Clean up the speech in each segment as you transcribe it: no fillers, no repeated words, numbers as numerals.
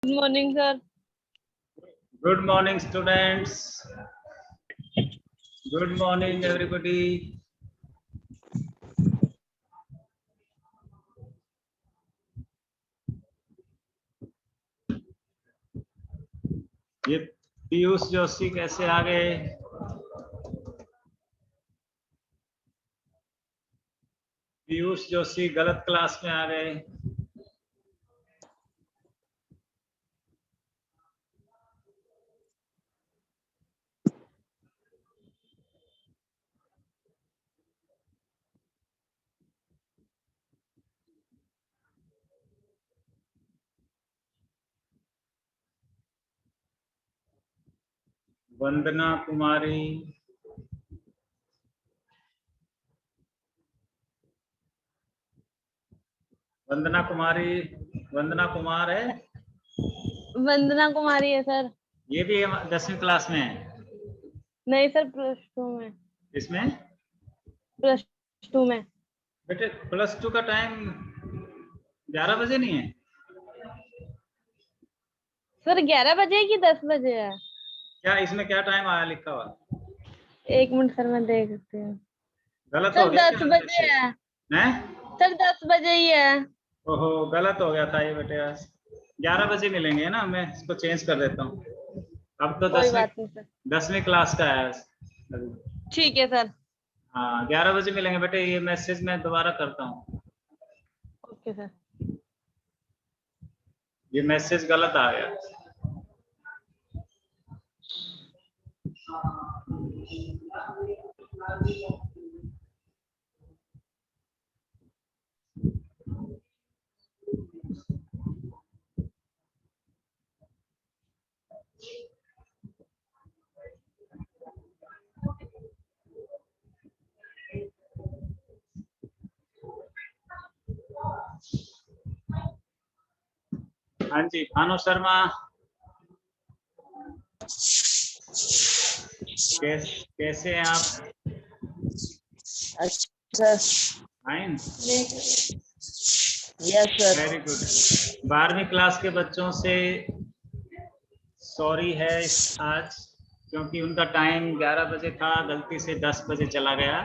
Good morning, sir. Good morning, students. Good morning, everybody. ये पीयूष जोशी कैसे आ गए? पीयूष जोशी गलत क्लास में आ गए। वंदना कुमारी, वंदना कुमार है। वंदना कुमारी है सर। ये भी 10वीं क्लास में है। नहीं सर, +2 में। इसमें +2 में। बेटे +2 का टाइम 11 बजे नहीं है सर 11 बजे की 10 बजे है? क्या? इसमें क्या टाइम आया लिखा हुआ? 1 मिनट सर, मैं देख सकती हूँ। गलत सर हो गया 10 क्या? बजे है हैं? सर, 10 बजे ही है। ओहो, गलत हो गया था ये बेटे। 11 बजे मिलेंगे ना, मैं इसको चेंज कर देता हूँ। अब तो कोई बात नहीं सर। 10वीं क्लास का है अभी। ठीक है सर। हाँ, 11 बजे मिलेंगे बेटे। ये मैसेज मैं दोबारा करता हूँ। Okay sir. ये मैसेज गलत आ गया। हाँ जी, भानु शर्मा, कैसे हैं आप? अच्छा fine, yes sir. Very good. 12वीं क्लास के बच्चों से सॉरी है आज, क्योंकि उनका टाइम 11 बजे था, गलती से 10 बजे चला गया।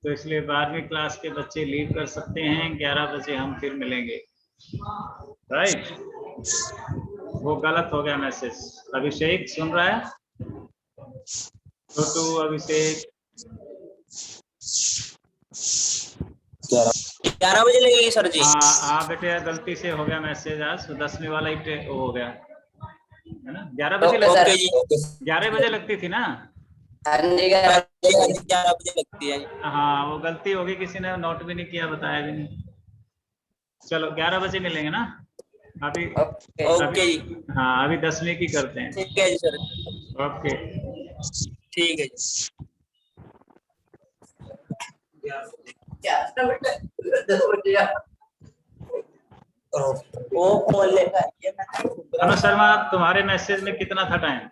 तो इसलिए 12वीं क्लास के बच्चे लीव कर सकते हैं। 11 बजे हम फिर मिलेंगे। राइट, वो गलत हो गया मैसेज। अभिषेक सुन रहा है? छोटू, अभिषेक, 11 बजे लगेगी सर जी। हाँ बेटे, गलती से हो गया मैसेज आज। तो 10वीं वाला ही वो हो गया है ना। 11 बजे ओके जी। 11 बजे लगती थी ना। हाँ जी 11 बजे लगती है। हाँ, वो गलती होगी, किसी ने नोट भी नहीं किया, बताया भी नहीं। चलो 11 बजे मिलेंगे ना अभी। ओके जी। हाँ, अभी 10वीं की करते हैं। ठीक है जी सर। ओके, ठीक है जी। वो खोल लेगा। अनु शर्मा, तुम्हारे मैसेज में कितना था टाइम?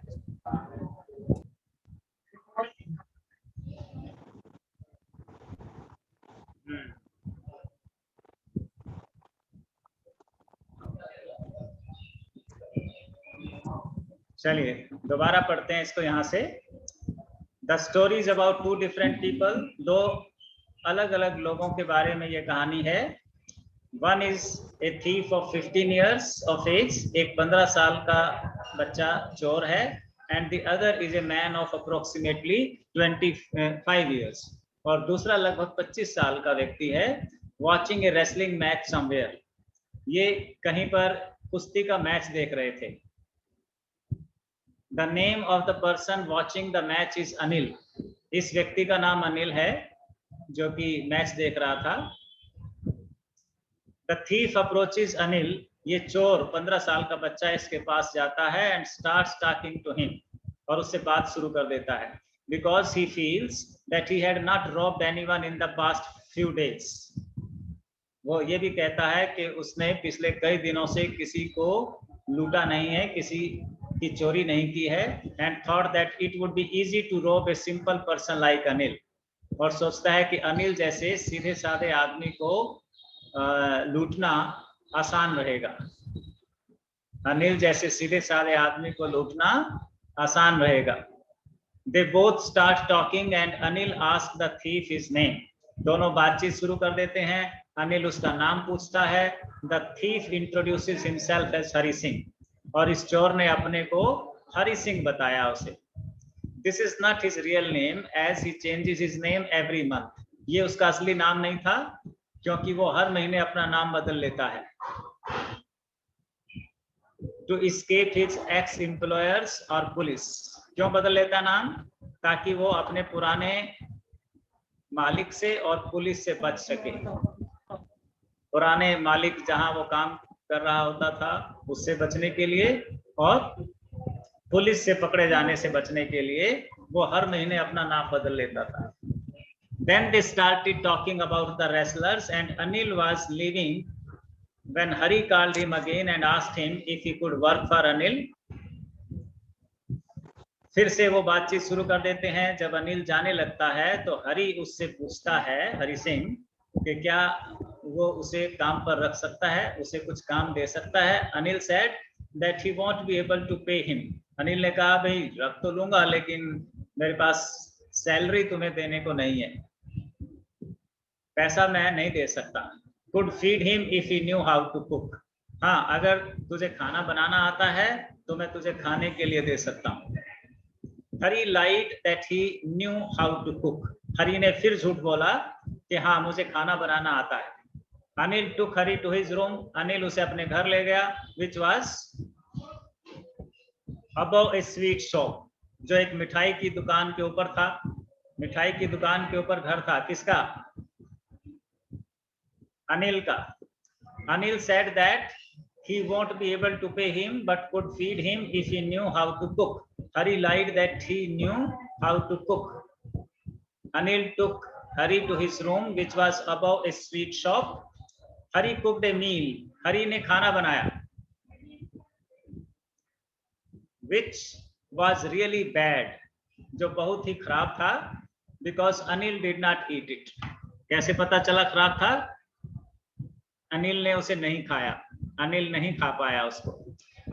चलिए दोबारा पढ़ते हैं इसको यहाँ से। The stories about 2 different people, 2 अलग अलग लोगों के बारे में ये कहानी है। One is a thief of 15 years of age, एक 15 साल का बच्चा चोर है। And the other is a man of approximately 25 years, और दूसरा लगभग 25 साल का व्यक्ति है। वॉचिंग ए रेसलिंग मैच समवेयर, ये कहीं पर कुश्ती का मैच देख रहे थे। The name of the person watching the match is Anil, इस व्यक्ति का नाम अनिल है जो कि मैच देख रहा था। द थीफ अप्रोचेस अनिल, ये चोर 15 साल का बच्चा इसके पास जाता है and starts talking to him, और उससे बात शुरू कर देता है। Because he feels that he had not robbed anyone in the past few days, वो ये भी कहता है कि उसने पिछले कई दिनों से किसी को लूटा नहीं है, किसी की चोरी नहीं की है। And thought that it would be easy to rob a simple person like Anil, और सोचता है कि अनिल जैसे सीधे साधे आदमी को लूटना आसान रहेगा। अनिल जैसे सीधे साधे आदमी को लूटना आसान रहेगा। They both start talking and Anil asks the thief his name. दोनों बातचीत शुरू कर देते हैं। अनिल उसका नाम पूछता है। The thief introduces himself as Hari Singh, और इस चोर ने अपने को हरि सिंह बताया उसे। This is not his real name as he changes his name every month. ये उसका असली नाम नहीं था क्योंकि वो हर महीने अपना नाम बदल लेता है। To escape his ex-employers or police. क्यों बदल लेता नाम? ताकि वो अपने पुराने मालिक से और पुलिस से बच सके। पुराने मालिक जहां वो काम कर रहा होता था उससे बचने के लिए, और पुलिस से पकड़े जाने से बचने के लिए वो हर महीने अपना नाम बदल लेता था। Then they started talking about the wrestlers and Anil was leaving when Hari called him again and asked him if he could work for Anil. फिर से वो बातचीत शुरू कर देते हैं। जब अनिल जाने लगता है तो हरि उससे पूछता है, हरि सिंह, कि क्या वो उसे काम पर रख सकता है, उसे कुछ काम दे सकता है। Anil said that he won't be able to pay him. Anil ने कहा, भाई रख तो लूंगा लेकिन मेरे पास सैलरी तुम्हें देने को नहीं है, पैसा मैं नहीं दे सकता। Could feed him if he knew how to cook. हाँ, अगर तुझे खाना बनाना आता है तो मैं तुझे खाने के लिए दे सकता हूँ। Hari lied that he knew how to cook. Hari ने फिर झूठ बोला कि हाँ मुझे खाना बनाना आता है। Anil took Hari to his room. Anil उसे अपने घर ले गया, which was above a sweet shop, जो एक मिठाई की दुकान के ऊपर था। मिठाई की दुकान के ऊपर घर था, किसका? अनिल का। Anil said that he won't be able to pay him but could feed him if he knew how to cook. Hari lied that he knew how to cook. Anil took Hari to his room which was above a sweet shop. Hari cooked a meal. Hari ने खाना बनाया which was really bad, जो बहुत ही खराब था, because Anil did not eat it. कैसे पता चला खराब था? अनिल ने उसे नहीं खाया, अनिल नहीं खा पाया उसको।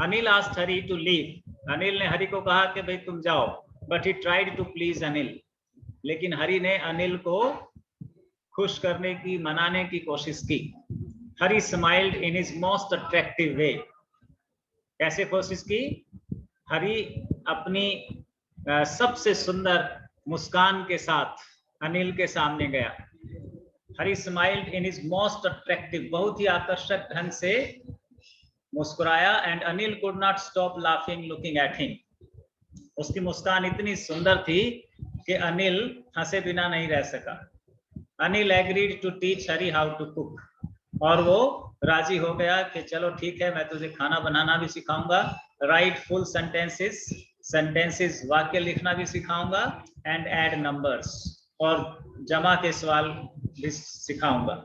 Anil asked Hari to leave. Anil ने हरि को कहा कि भाई तुम जाओ, but he tried to please Anil. लेकिन हरि ने अनिल को खुश करने की, मनाने की कोशिश की। Hari smiled in his most attractive way. कैसे कोशिश की? हरि अपनी सबसे सुंदर मुस्कान के साथ अनिल के सामने गया। Hari smiled in his most attractive, बहुत ही आकर्षक ढंग से मुस्कुराया, and Anil could not stop laughing looking at him. उसकी मुस्कान इतनी सुंदर थी कि अनिल हंसे बिना नहीं रह सका। Anil agreed to teach Hari how to cook. और वो राजी हो गया कि चलो ठीक है, मैं तुझे खाना बनाना भी सिखाऊंगा, write full sentences वाक्य लिखना भी सिखाऊंगा, and add numbers, और जमा के सवाल भी सिखाऊंगा।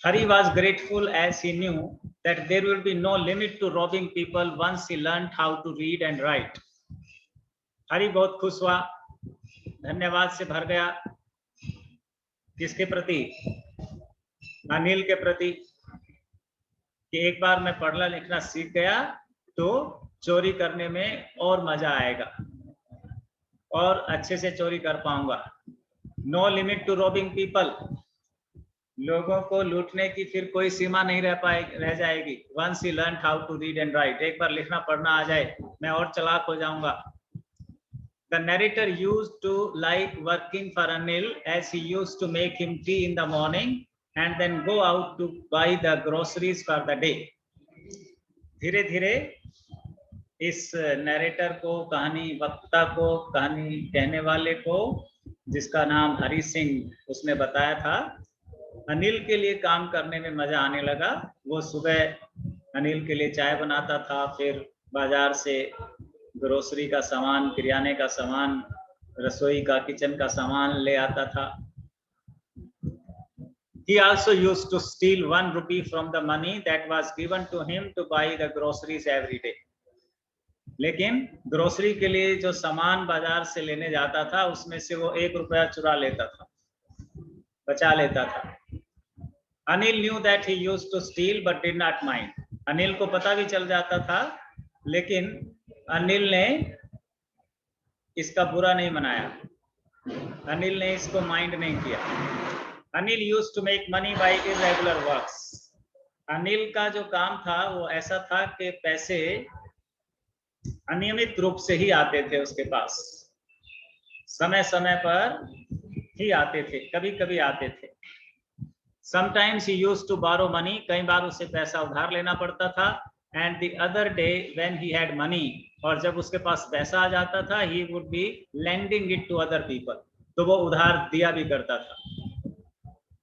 Hari was grateful as he knew that there will be no limit to robbing people once he learned how to read and write. Hari बहुत खुश हुआ, धन्यवाद से भर गया। किसके प्रति? अनिल के प्रति, कि एक बार मैं पढ़ना लिखना सीख गया तो चोरी करने में और मजा आएगा और अच्छे से चोरी कर पाऊंगा। No limit to robbing people, लोगों को लूटने की फिर कोई सीमा नहीं रह जाएगी। Once he learn how to read and write, एक बार लिखना पढ़ना आ जाए मैं और चालाक हो जाऊंगा। The narrator used to like working for Anil as he used to make him tea in the morning and then go out to buy the groceries for the day. धीरे धीरे इस नरेटर को, कहानी वक्ता को, कहानी कहने वाले को, जिसका नाम हरि सिंह, उसने बताया था अनिल के लिए काम करने में मजा आने लगा। वो सुबह अनिल के लिए चाय बनाता था, फिर बाजार से ग्रोसरी का सामान, किराने का सामान, रसोई का, किचन का सामान ले आता था। He also used to steal 1 rupee from the money that was given to him to buy the groceries every day. लेकिन ग्रोसरी के लिए जो सामान बाजार से लेने जाता था उसमें से वो 1 रुपया चुरा लेता था, बचा लेता था। Anil knew that he used to steal but did not mind. Anil को पता भी चल जाता था लेकिन अनिल ने इसका बुरा नहीं मनाया, अनिल ने इसको माइंड नहीं किया। Anil used to make money by irregular works. Anil का जो काम था वो ऐसा था कि पैसे अनियमित रूप से ही आते थे उसके पास, समय समय पर ही आते थे, कभी कभी आते थे। Sometimes he used to borrow money, कई बार उसे पैसा उधार लेना पड़ता था। And the other day when he had money, और जब उसके पास पैसा आ जाता था, he would be lending it to other people, तो वो उधार दिया भी करता था।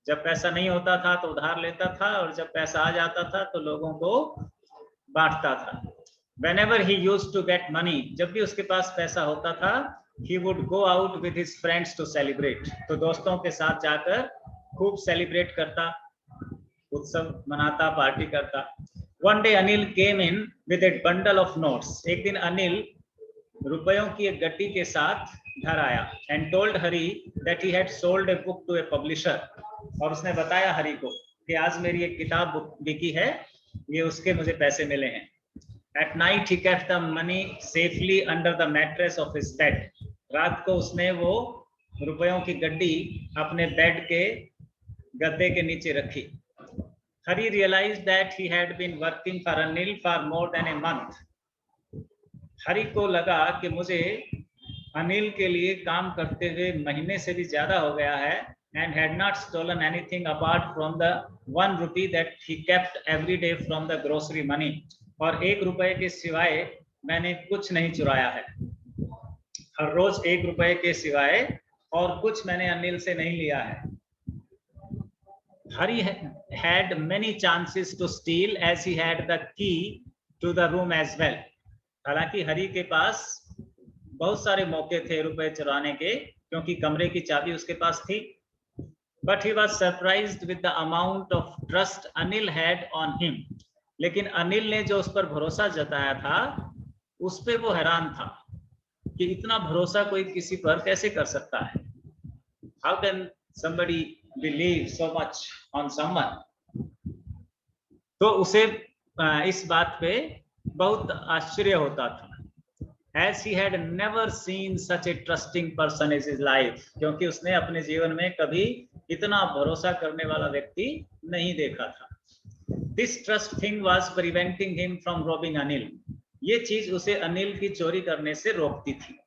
जब पैसा नहीं होता था तो उधार लेता था, और जब पैसा आ जाता था तो लोगों को बांटता था। Whenever he used to get money, जब भी उसके पास पैसा होता था, he would go out with his friends to celebrate, तो दोस्तों के साथ जाकर खूब सेलिब्रेट करता, उत्सव मनाता, पार्टी करता। One day Anil came in with a bundle of notes. एक दिन अनिल रुपयों की एक गड्डी के साथ घर आया, and told Hari that he had sold a book to a publisher, और उसने बताया हरि को कि आज मेरी एक किताब बिकी है, ये उसके मुझे पैसे मिले हैं। At night he kept the money safely under the mattress of his bed. रात को उसने वो रुपयों की गड्डी अपने बेड के गद्दे के नीचे रखी। Hari realized that he had been working for Anil for more than a month. Hari को लगा कि मुझे अनिल के लिए काम करते हुए महीने से भी ज्यादा हो गया है, and had not stolen anything apart from the 1 rupee that he kept every day from the grocery money. और 1 रुपए के सिवाय मैंने कुछ नहीं चुराया है, हर रोज 1 रुपए के सिवाय और कुछ मैंने अनिल से नहीं लिया है। Hari had many chances to steal as he had the key to the room as well. हालांकि हरि के पास बहुत सारे मौके थे रुपए चुराने के, क्योंकि कमरे की चाबी उसके पास थी। But he was surprised with the amount of trust Anil had on him. लेकिन अनिल ने जो उस पर भरोसा जताया था, उस पे वो हैरान था कि इतना भरोसा कोई किसी पर कैसे कर सकता है। How can somebody believe so much on someone? तो उसे इस बात पे बहुत आश्चर्य होता था। As he had never seen such a trusting person in his life, क्योंकि उसने अपने जीवन में कभी इतना भरोसा करने वाला व्यक्ति नहीं देखा था। This trust thing was preventing him from robbing Anil. ये चीज उसे अनिल की चोरी करने से रोकती थी।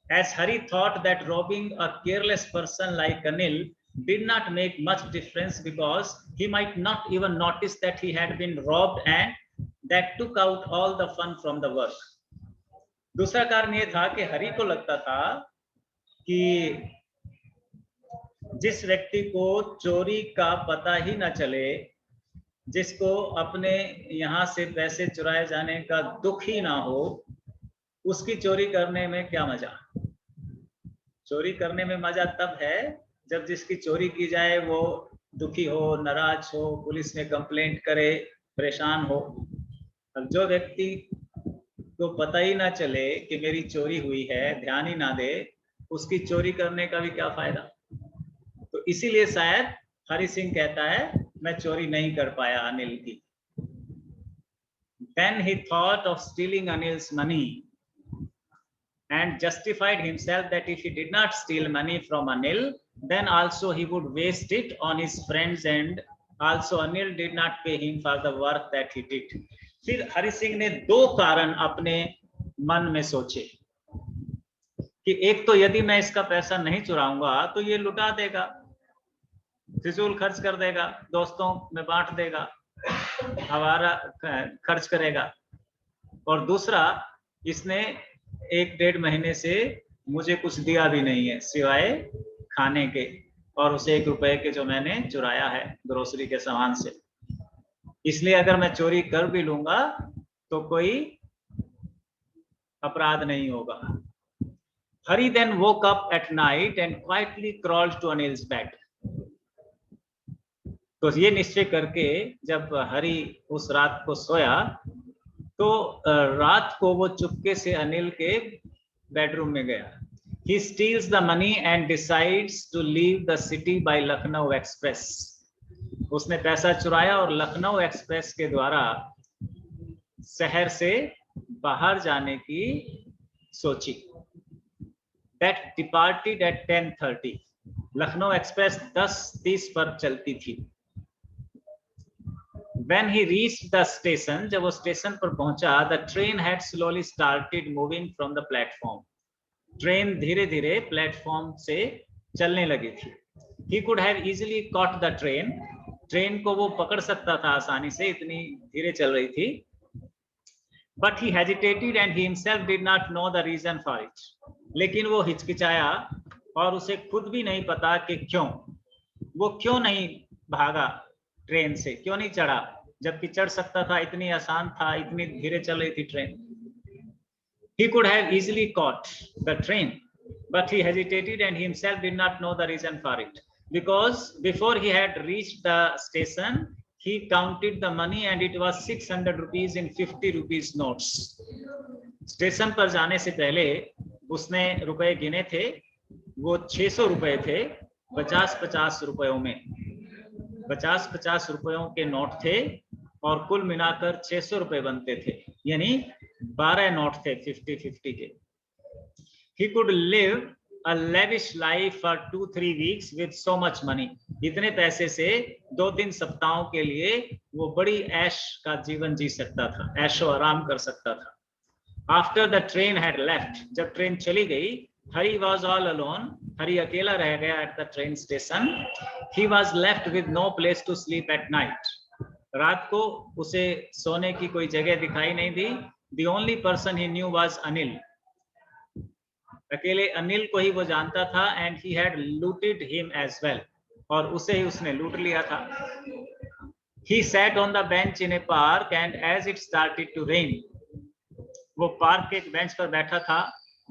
As Hari thought that robbing a careless person like Anil did not make much difference because he might not even notice that he had been robbed, and that took out all the fun from the work. दूसरा कारण ये था कि हरि को लगता था कि जिस व्यक्ति को चोरी का पता ही न चले, जिसको अपने यहाँ से पैसे चुराए जाने का दुख ही ना हो, उसकी चोरी करने में क्या मजा। चोरी करने में मजा तब है जब जिसकी चोरी की जाए वो दुखी हो, नाराज हो, पुलिस में कंप्लेंट करे, परेशान हो। अब जो व्यक्ति को पता ही ना चले कि मेरी चोरी हुई है, ध्यान ही ना दे, उसकी चोरी करने का भी क्या फायदा। तो इसीलिए शायद हरि सिंह कहता है मैं चोरी नहीं कर पाया अनिल की। Then he thought of stealing Anil's money and justified himself that if he did not steal money from Anil, then also he would waste it on his friends, and also Anil did not pay him for the work that he did. फिर हरि सिंह ने 2 कारण अपने मन में सोचे कि एक तो यदि मैं इसका पैसा नहीं चुराऊंगा तो ये लुटा देगा, फिजूल खर्च कर देगा, दोस्तों में बांट देगा, हमारा खर्च करेगा, और दूसरा इसने 1-1.5 महीने से मुझे कुछ दिया भी नहीं है सिवाय खाने के, और उसे 1 रुपए के जो मैंने चुराया है ग्रोसरी के सामान से। इसलिए अगर मैं चोरी कर भी लूंगा तो कोई अपराध नहीं होगा। Hari then woke up at night and quietly crawled to Anil's bed. तो ये निश्चय करके जब हरि उस रात को सोया तो रात को वो चुपके से अनिल के बेडरूम में गया। He steals the money and decides to leave the city by Lucknow Express. उसने पैसा चुराया और लखनऊ एक्सप्रेस के द्वारा शहर से बाहर जाने की सोची। That departed at 10:30. Lucknow express 10:30 पर चलती थी। When he reached the station, जब वो स्टेशन पर पहुंचा, the train had slowly started moving from the platform. Train धीरे धीरे प्लेटफॉर्म से चलने लगी थी। He could have easily caught the train. Train को वो पकड़ सकता था आसानी से, इतनी धीरे चल रही थी। But he hesitated and he himself did not know the reason for it. लेकिन वो हिचकिचाया और उसे खुद भी नहीं पता कि क्यों, वो क्यों नहीं भागा ट्रेन से, क्यों नहीं चढ़ा, जबकि चढ़ सकता था, इतनी आसान था, इतनी धीरे चल रही थी train. He could have easily caught the train, but he hesitated and he himself did not know the reason for it. Because before he had reached the station, he counted the money and it was 600 rupees in 50 rupees notes. Station पर जाने से पहले उसने रुपए गिने थे, वो 600 रुपए थे 50-50 रुपयों में, 50-50 रुपयों के नोट थे और कुल मिलाकर 600 रुपए बनते थे, यानी 12 नोट थे 50-50 के। He could live a lavish life for 2-3 weeks with so much money. इतने पैसे से 2-3 सप्ताहों के लिए वो बड़ी ऐश का जीवन जी सकता था, ऐशो आराम कर सकता था। After the train had left, जब ट्रेन चली गई, Hari was all alone. Hari अकेला रह गया at the train station. He was left with no place to sleep at night. रात को उसे सोने की कोई जगह दिखाई नहीं दी। The only person he knew was Anil. अकेले अनिल को ही वो जानता था, and he had looted him as well. और उसे ही उसने लूट लिया था। He sat on the bench in a park and as it started to rain, वो पार्क के एक बेंच पर बैठा था,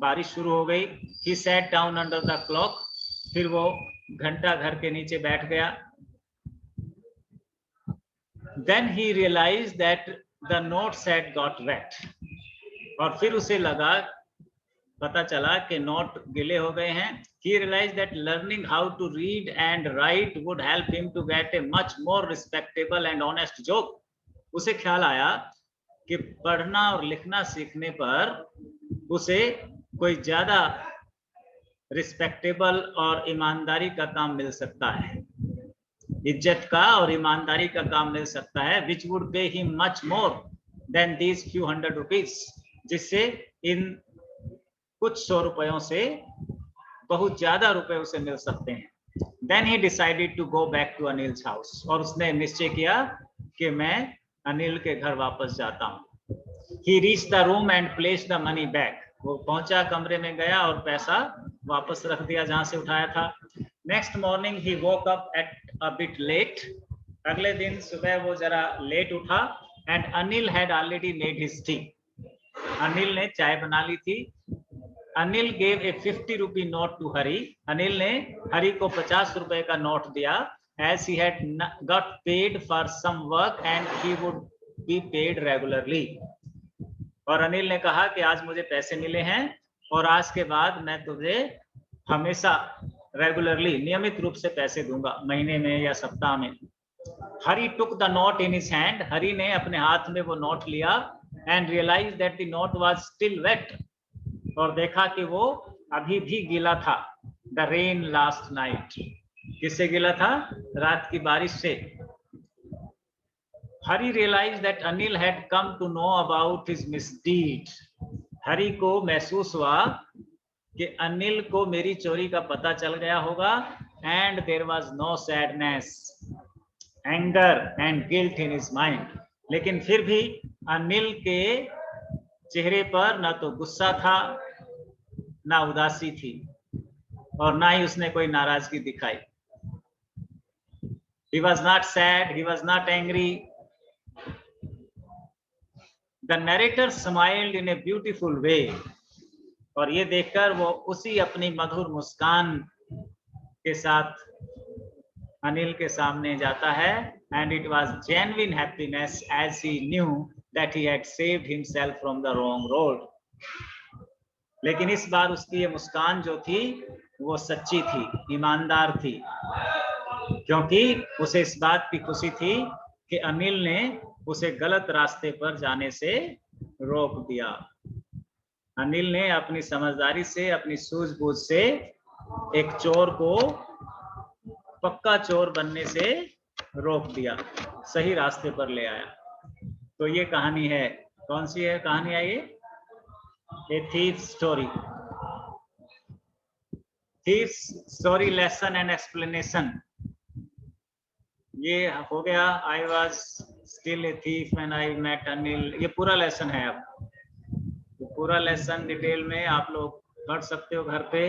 बारिश शुरू हो गई। He sat down under the clock. फिर वो घंटा घर के नीचे बैठ गया। Then he realized that the notes had got wet. और फिर उसे लगा, पता चला कि नोट गिले हो गए हैं। He realized that learning how to read and write would help him to get a much more respectable and honest job. उसे ख्याल आया कि पढ़ना और लिखना सीखने पर उसे कोई ज्यादा रिस्पेक्टेबल और ईमानदारी का काम मिल सकता है, इज्जत का और ईमानदारी का काम मिल सकता है, which would pay him much more than these few hundred rupees, जिससे इन कुछ 100 रुपयों से बहुत ज्यादा रुपए उसे मिल सकते हैं। Then he decided to go back to Anil's house. और उसने निश्चय किया कि मैं अनिल के घर वापस जाता हूँ। He reached the room and placed the money back. वो पहुंचा, कमरे में गया और पैसा वापस रख दिया जहां से उठाया था। Next morning he woke up at a bit late. अगले दिन सुबह वो जरा लेट उठा and Anil had already made his tea. Anil ने चाय बना ली थी। Anil gave a 50 rupee note to Hari. Anil ने हरि को 50 रुपए का नोट दिया, as he had got paid for some work and he would be paid regularly. और अनिल ने कहा कि आज मुझे पैसे मिले हैं और आज के बाद मैं तुझे हमेशा रेगुलरली, नियमित रूप से पैसे दूंगा, महीने में या सप्ताह में। Hari took the note in his hand. Hari ने अपने हाथ में वो नोट लिया and realized that the note was still wet. और देखा कि वो अभी भी गीला था। The rain last night. किससे गीला था? रात की बारिश से। Hari realized that Anil had come to know about his misdeed. Hari को महसूस हुआ कि अनिल को मेरी चोरी का पता चल गया होगा। And there was no sadness, anger and guilt in his mind. लेकिन फिर भी अनिल के चेहरे पर ना तो गुस्सा था, ना उदासी थी और ना ही उसने कोई नाराजगी दिखाई। He was not sad, he was not angry. The narrator smiled in a beautiful way. और ये देखकर वो उसी अपनी मधुर मुस्कान के साथ अनिल के सामने जाता है। And it was genuine happiness as he knew that he had saved himself from the wrong road. लेकिन इस बार उसकी ये मुस्कान जो थी वो सच्ची थी, ईमानदार थी, क्योंकि उसे इस बात की खुशी थी कि अनिल ने उसे गलत रास्ते पर जाने से रोक दिया। अनिल ने अपनी समझदारी से, अपनी सूझबूझ से एक चोर को पक्का चोर बनने से रोक दिया, सही रास्ते पर ले आया। तो ये कहानी है, कौन सी है कहानी है ये? A thief story. Thief story lesson and explanation. ये हो गया। I was still a thief and I met Anil. ये पूरा लेसन है। अब पूरा लेसन डिटेल में आप लोग पढ़ सकते हो घर पे।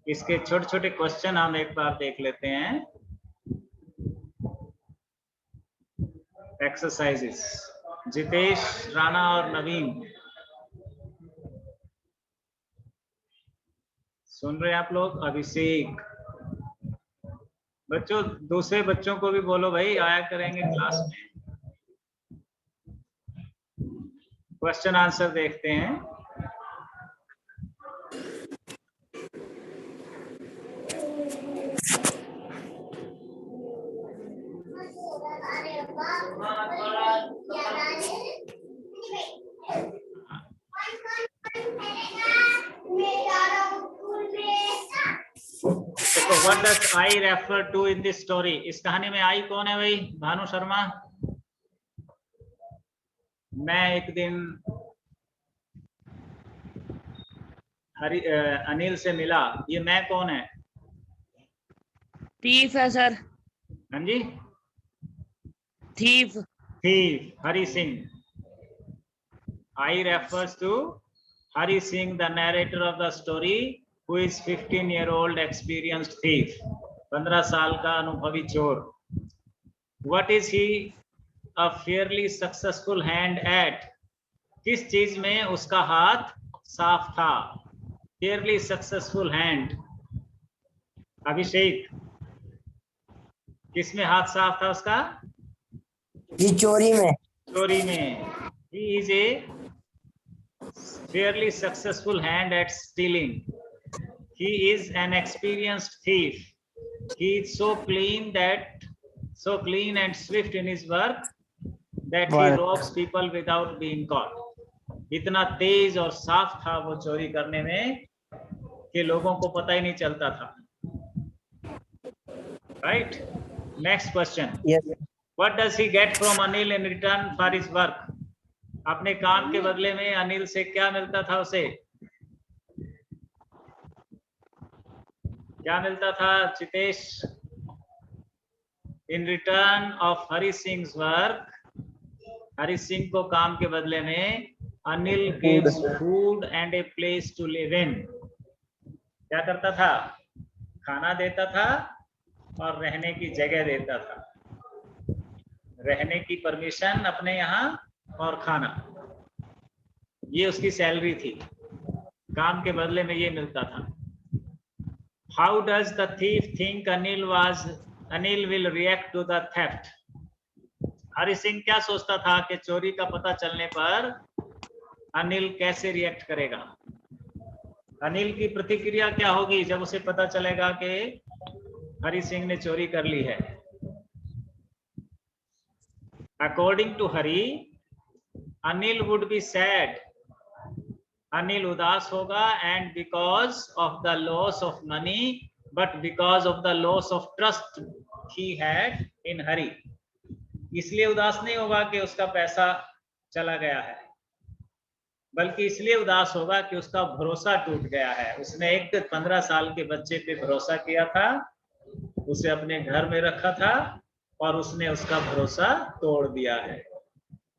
इसके छोटे छोटे क्वेश्चन हम एक बार देख लेते हैं। एक्सरसाइजेस। जितेश, राणा और नवीन, सुन रहे हैं आप लोग? अभिषेक, बच्चों दूसरे बच्चों को भी बोलो भाई, आया करेंगे क्लास में। क्वेश्चन आंसर देखते हैं। देखो, what does I refer to in this story? इस कहानी में आई कौन है भाई? भानु शर्मा। मैं एक दिन अनिल से मिला। ये मैं कौन है? थीफ है सर। हाँ जी, thief. Thief, Hari Singh. I refers to Hari Singh, the narrator of the story, who is 15-year-old experienced thief, 15 साल का अनुभवी चोर। What is he a fairly successful hand at? किस चीज में उसका हाथ साफ था? Fairly successful hand। अभिषेक, किस में हाथ साफ था उसका? जी चोरी में। चोरी में। He is a fairly successful hand at stealing. He is an experienced thief. He is so clean and swift in his work that he robs people without being caught. इतना तेज और साफ था वो चोरी करने में कि लोगों को पता ही नहीं चलता था। Right? Next question. Yes. What does he get from Anil in return for his work? अपने काम के बदले में अनिल से क्या मिलता था उसे? क्या मिलता था Chitesh? In return of Hari Singh work, Hari Singh को काम के बदले में Anil gives food and a place to live in. क्या करता था? खाना देता था और रहने की जगह देता था। रहने की परमिशन अपने यहाँ और खाना, ये उसकी सैलरी थी। काम के बदले में ये मिलता था। How does the thief think Anil will react to the theft? Hari Singh क्या सोचता था कि चोरी का पता चलने पर अनिल कैसे रिएक्ट करेगा? अनिल की प्रतिक्रिया क्या होगी जब उसे पता चलेगा कि हरि सिंह ने चोरी कर ली है? According to Hari, Anil would be sad. Anil उदास होगा, and because of the loss of money, but because of the loss of trust he had in Hari. इसलिए उदास नहीं होगा कि उसका पैसा चला गया है, बल्कि इसलिए उदास होगा कि उसका भरोसा टूट गया है। उसने एक 15 साल के बच्चे पे भरोसा किया था, उसे अपने घर में रखा था और उसने उसका भरोसा तोड़ दिया है।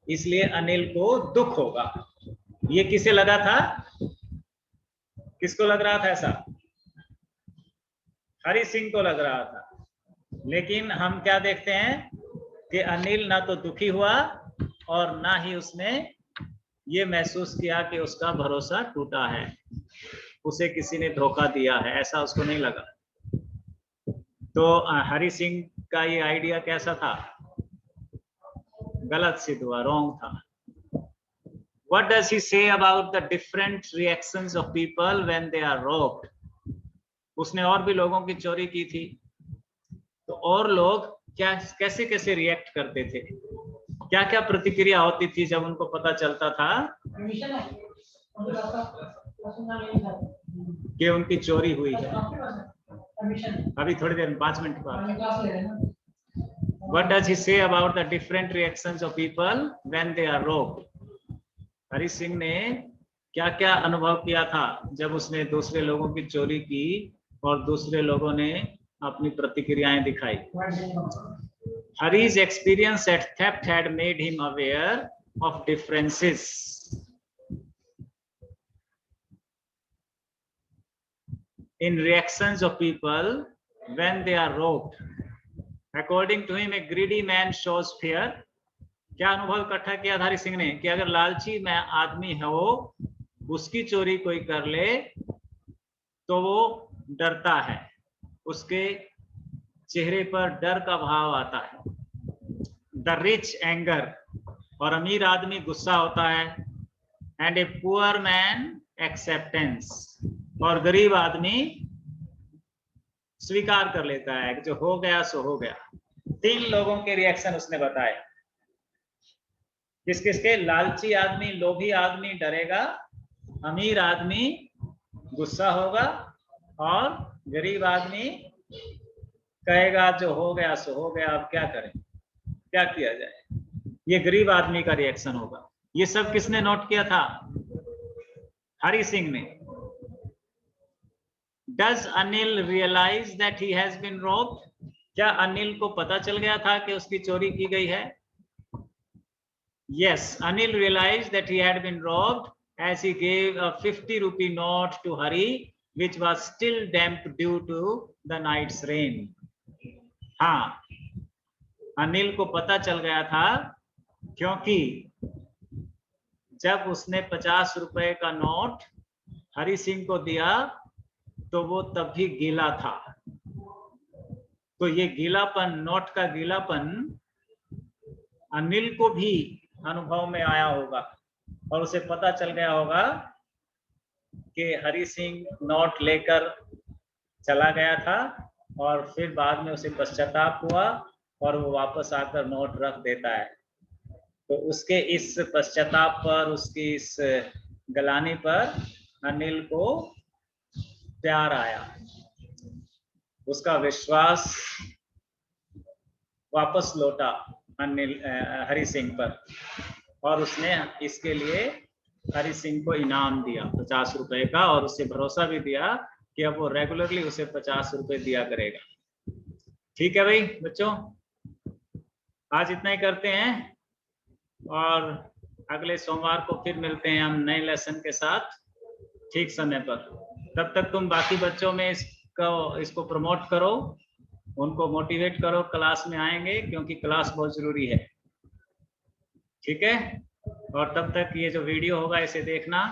इसलिए अनिल को दुख होगा। ये किसे लगा था? किसको लग रहा था ऐसा? हरि सिंह को लग रहा था। लेकिन हम क्या देखते हैं कि अनिल ना तो दुखी हुआ और ना ही उसने ये महसूस किया कि उसका भरोसा टूटा है, उसे किसी ने धोखा दिया है, ऐसा उसको नहीं लगा। तो हरि सिंह का ये आइडिया कैसा था? गलत सिद्ध हुआ, रॉन्ग था। What does he say about the different reactions of people when they are robbed? उसने और भी लोगों की चोरी की थी, तो और लोग क्या कैसे कैसे रिएक्ट करते थे? क्या क्या प्रतिक्रिया होती थी जब उनको पता चलता था कि उनकी चोरी हुई है? अभी थोड़ी देर, 5 मिनट बाद। What does he say about the different reactions of people when they are robbed? Hari Singh ने क्या क्या अनुभव किया था जब उसने दूसरे लोगों की चोरी की और दूसरे लोगों ने अपनी प्रतिक्रियाएं दिखाई? Hari's experience at theft had made him aware of differences in reactions of people when they are robbed. According to him, a greedy man shows fear. क्या अनुभव इकट्ठा किया हरि सिंह ने कि अगर लालची में आदमी है वो, उसकी चोरी कोई कर ले तो वो डरता है, उसके चेहरे पर डर का भाव आता है। द रिच एंगर, और अमीर आदमी गुस्सा होता है। And a poor man acceptance, और गरीब आदमी स्वीकार कर लेता है कि जो हो गया सो हो गया। 3 लोगों के रिएक्शन उसने बताए। किस किस के? लालची आदमी, लोभी आदमी डरेगा, अमीर आदमी गुस्सा होगा, और गरीब आदमी कहेगा जो हो गया सो हो गया, अब क्या करें, क्या किया जाए। ये गरीब आदमी का रिएक्शन होगा। ये सब किसने नोट किया था? हरि सिंह ने। Does Anil realize that he has been robbed? क्या अनिल को पता चल गया था कि उसकी चोरी की गई है? Yes, Anil realized that he had been robbed as he gave a 50 rupee note to Hari, which was still damp due to the night's rain. हाँ, अनिल को पता चल गया था क्योंकि जब उसने 50 रुपए का नोट हरि सिंह को दिया तो वो तब भी गीला था। तो ये गीलापन, नोट का गीलापन अनिल को भी अनुभव में आया होगा और उसे पता चल गया होगा कि हरि सिंह नोट लेकर चला गया था और फिर बाद में उसे पश्चाताप हुआ और वो वापस आकर नोट रख देता है। तो उसके इस पश्चाताप पर, उसकी इस गलानी पर अनिल को प्यार आया, उसका विश्वास वापस लौटा अनिल हरि सिंह पर, और उसने इसके लिए हरि सिंह को इनाम दिया 50 रुपए का, और उसे भरोसा भी दिया कि अब वो रेगुलरली उसे 50 रुपए दिया करेगा। ठीक है भाई बच्चों, आज इतना ही करते हैं और अगले सोमवार को फिर मिलते हैं हम नए लेसन के साथ ठीक समय पर। तब तक तुम बाकी बच्चों में इसको प्रमोट करो, उनको मोटिवेट करो, क्लास में आएंगे क्योंकि क्लास बहुत जरूरी है। ठीक है, और तब तक ये जो वीडियो होगा इसे देखना,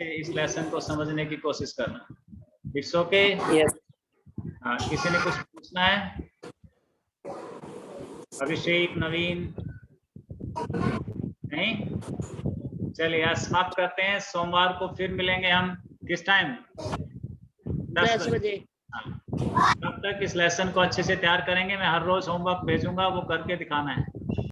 इस लेसन को समझने की कोशिश करना। It's okay? हाँ, किसी ने कुछ पूछना है? अभिषेक, नवीन? नहीं? चलिए आज समाप्त करते हैं। सोमवार को फिर मिलेंगे हम। किस टाइम? 10 बजे। तब तक इस लेसन को अच्छे से तैयार करेंगे। मैं हर रोज होमवर्क भेजूंगा, वो करके दिखाना है।